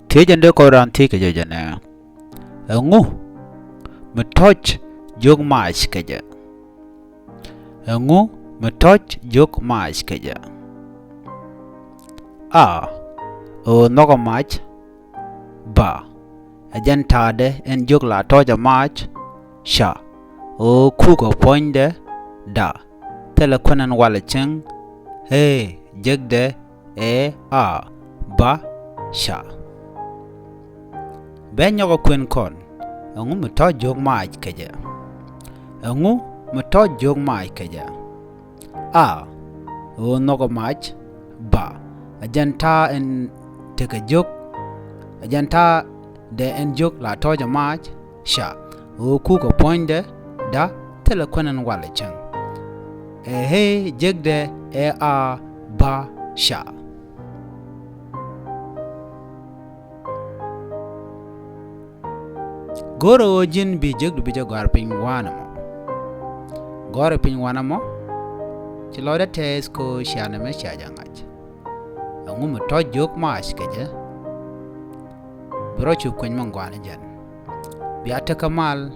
Thiɛlɛ Kuän ke jana. Ngu metoch jog maac keja. Ngu metoch jog maac keja. A o noga maac ba ɛjɛn tade en jog la toja maac sha o kuukɛ poinde da Thiɛlɛ Kuän walɛ cheng he Jekdɛ a ba sha ben nhɔkɛ Kuän kon ngu metoch jog maac keja. Ngu metoch jog maac keja. A o noga maac ba ɛjɛn ta en teke jog ɛjɛn ta de en jog la toja maac sha o kuukɛ poinde da Thiɛlɛ Kuän walɛ cheng he Jekdɛ a ba sha. Goro o jin bi Jekdɛ bi gor pin wana mo. Gor pin wana mo. Ci lo da tes ko shana me sha jangaj. Ngu metoch jog maac keja. Bro chu Kuän mangwana jan. Biya teka mal.